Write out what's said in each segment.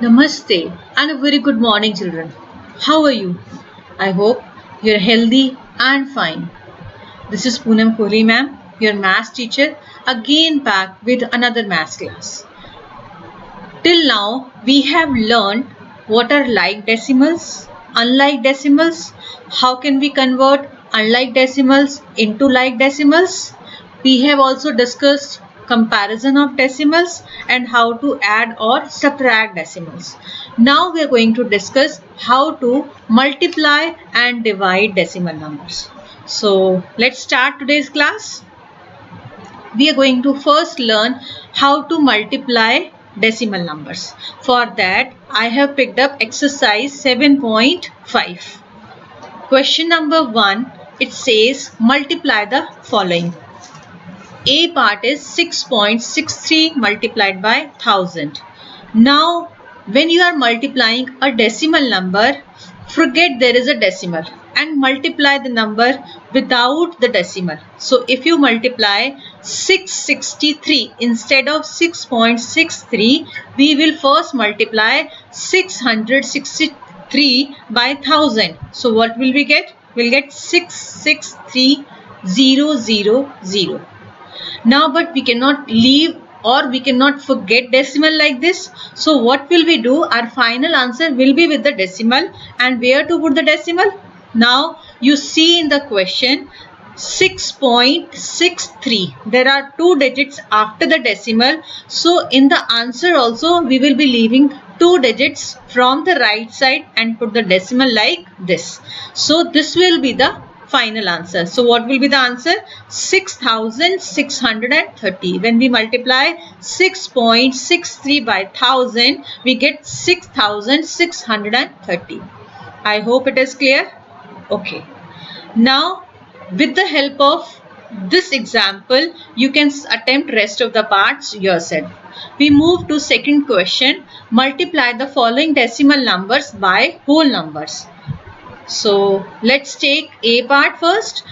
Namaste and a very good morning, children. How are you? I hope you're healthy and fine. This is Poonam Kohli, ma'am, your maths teacher, again back with another maths class. Till now, we have learned what are like decimals, unlike decimals, how can we convert unlike decimals into like decimals. We have also discussed comparison of decimals and how to add or subtract decimals. Now we are going to discuss how to multiply and divide decimal numbers. So let's start today's class. We are going to first learn how to multiply decimal numbers. For that, I have picked up exercise 7.5. Question number 1, it says multiply the following. A part is 6.63 multiplied by 1000. Now, when you are multiplying a decimal number, forget there is a decimal and multiply the number without the decimal. So, if you multiply 663 instead of 6.63, we will first multiply 663 by 1000. So, what will we get? We'll get 663,000. Now, but we cannot leave or we cannot forget decimal like this. So what will we do? Our final answer will be with the decimal. And where to put the decimal? Now you see in the question 6.63. There are two digits after the decimal. So in the answer also we will be leaving two digits from the right side and put the decimal like this. So this will be the final answer. So what will be the answer? 6630. When we multiply 6.63 by 1000, we get 6630. I hope it is clear. Okay. Now, with the help of this example, you can attempt rest of the parts yourself. We move to second question. Multiply the following decimal numbers by whole numbers. So let's take A part first.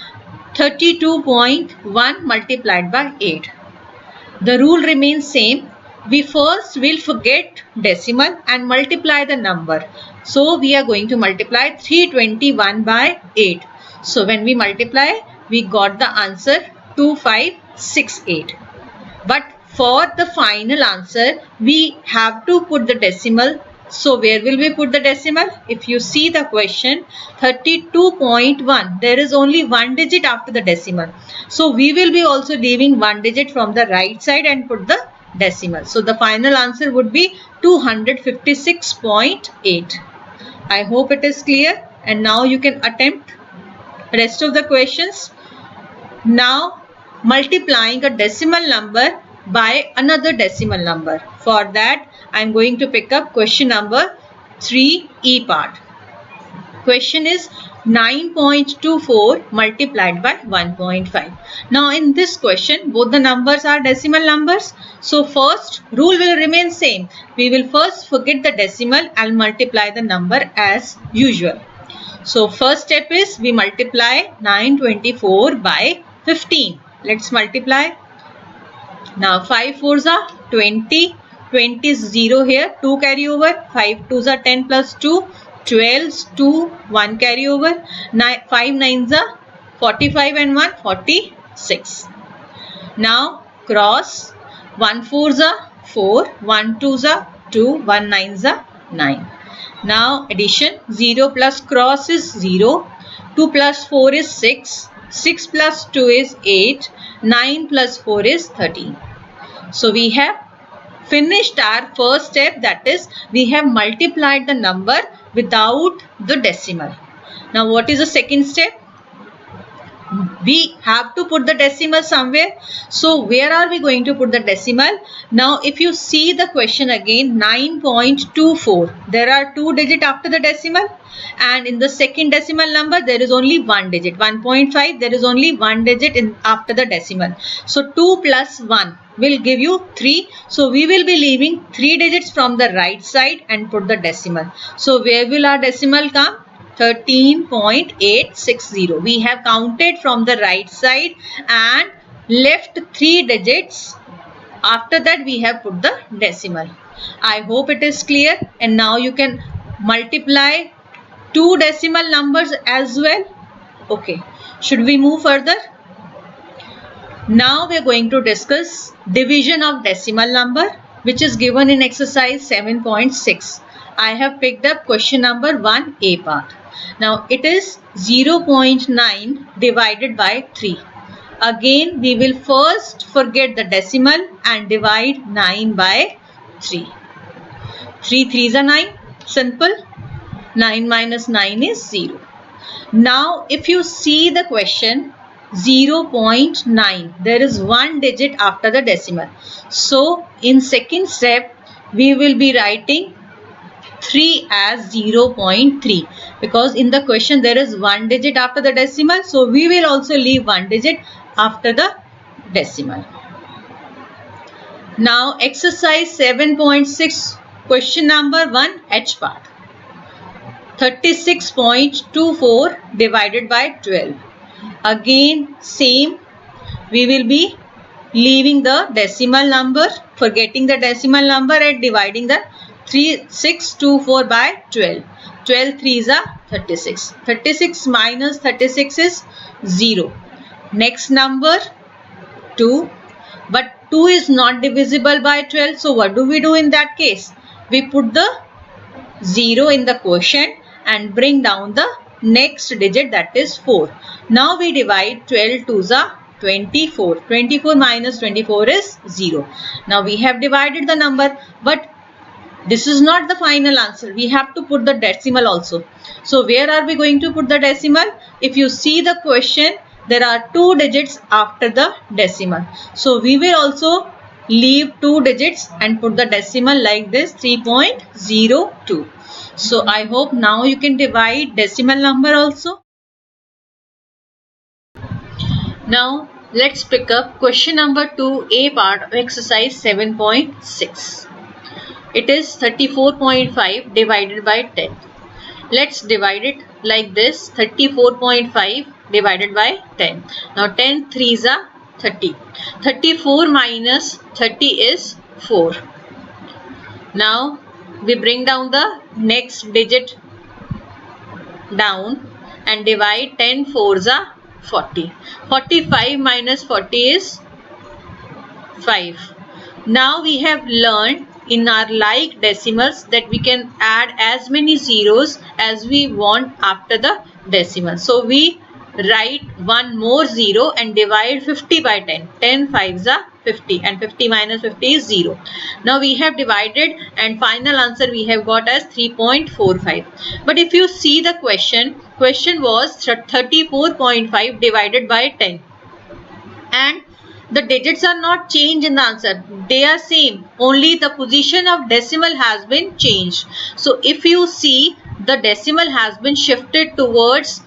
32.1 multiplied by 8. The rule remains same. We first will forget decimal and multiply the number. So we are going to multiply 321 by 8. So when we multiply, we got the answer 2568. But for the final answer, we have to put the decimal. So where will we put the decimal? If you see the question, 32.1, there is only one digit after the decimal. So we will be also leaving one digit from the right side and put the decimal. So the final answer would be 256.8. I hope it is clear. And now you can attempt rest of the questions. Now multiplying a decimal number by another decimal number. For that, I am going to pick up question number 3E part. Question is 9.24 multiplied by 1.5. Now in this question, both the numbers are decimal numbers. So first, rule will remain same. We will first forget the decimal and multiply the number as usual. So first step is we multiply 924 by 15. Let's multiply. Now 5 4s are 20. 20 is 0 here. 2 carry over. 5 2s are 10 plus 2. 12's 2. 1 carry over. 5 9s are 45 and 1 46. Now cross. 1 4s are 4. 1 2s are 2. 1 9s are 9. Now addition. 0 plus cross is 0. 2 plus 4 is 6. 6 plus 2 is 8. 9 plus 4 is 13. So we have finished our first step, that is we have multiplied the number without the decimal. Now what is the second step? We have to put the decimal somewhere. So where are we going to put the decimal? Now if you see the question again, 9.24. There are two digits after the decimal. And in the second decimal number, there is only one digit. 1.5, there is only one digit after the decimal. So 2 plus 1 will give you 3. So we will be leaving 3 digits from the right side and put the decimal. So where will our decimal come? 13.860. We have counted from the right side and left 3 digits. After that we have put the decimal. I hope it is clear, and now you can multiply two decimal numbers as well. Okay, should we move further? Now we are going to discuss division of decimal number, which is given in exercise 7.6. I have picked up question number 1A part. Now it is 0.9 divided by 3. Again we will first forget the decimal and divide 9 by 3. 3 3s are 9. Simple. 9 minus 9 is 0. Now if you see the question, 0.9, there is one digit after the decimal. So in second step we will be writing 3 as 0.3, because in the question there is one digit after the decimal, so we will also leave one digit after the decimal. Now exercise 7.6, question number 1, H part. 36.24 divided by 12. Again same, we will be leaving the decimal number, forgetting the decimal number and dividing the 3624 by 12. 12 3s are 36. 36 minus 36 is 0. Next number 2, but 2 is not divisible by 12, so what do we do in that case? We put the 0 in the quotient and bring down the next digit, that is 4. Now we divide 12 2s are 24. 24 minus 24 is 0. Now we have divided the number, but this is not the final answer. We have to put the decimal also. So where are we going to put the decimal? If you see the question, there are two digits after the decimal. So we will also leave two digits and put the decimal like this, 3.02. So I hope now you can divide decimal number also. Now let's pick up question number 2A part of exercise 7.6. It is 34.5 divided by 10. Let's divide it like this, 34.5 divided by 10. Now 10 3s are 30. 34 minus 30 is 4. Now we bring down the next digit down and divide 10 4s are 40. 45 minus 40 is 5. Now we have learned in our like decimals that we can add as many zeros as we want after the decimal. So we write one more 0 and divide 50 by 10. 10 5s are 50 and 50 minus 50 is 0. Now we have divided and final answer we have got as 3.45. But if you see the question was 34.5 divided by 10 and the digits are not changed in the answer. They are same. Only the position of decimal has been changed. So if you see, the decimal has been shifted towards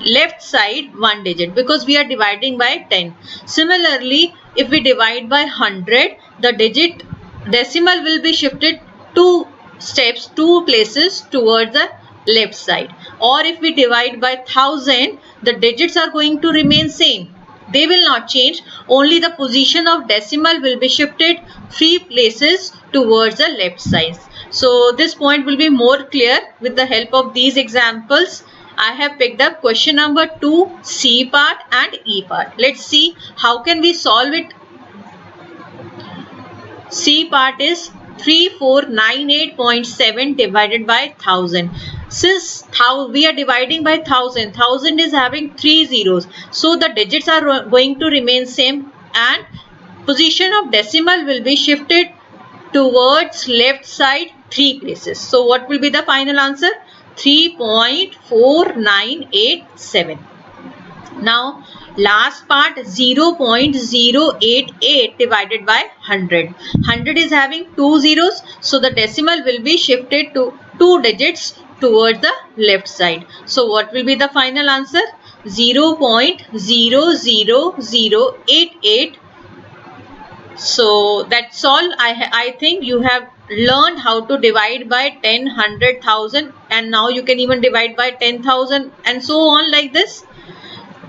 left side one digit because we are dividing by 10. Similarly, if we divide by 100, the decimal will be shifted two steps, two places towards the left side. Or if we divide by 1000, the digits are going to remain same. They will not change. Only the position of decimal will be shifted 3 places towards the left side. So this point will be more clear with the help of these examples. I have picked up question number 2, C part and E part. Let's see how can we solve it. C part is 3498.7 divided by 1000. Since we are dividing by 1000, 1000 is having 3 zeros. So the digits are going to remain same and position of decimal will be shifted towards left side 3 places. So what will be the final answer? 3.4987. Now last part, 0.088 divided by 100. 100 is having 2 zeros, so the decimal will be shifted to 2 digits towards the left side. So what will be the final answer? 0.00088. So that's all. I think you have learned how to divide by 10, 100, 1000, and now you can even divide by 10,000 and so on like this.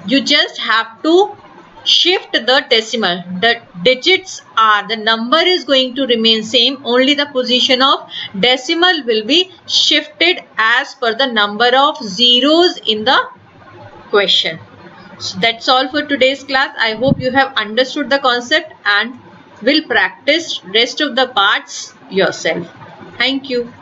You just have to shift the decimal. The digits are, the number is going to remain same, only the position of decimal will be shifted as per the number of zeros in the question. So that's all for today's class. I hope you have understood the concept and will practice rest of the parts yourself. Thank you.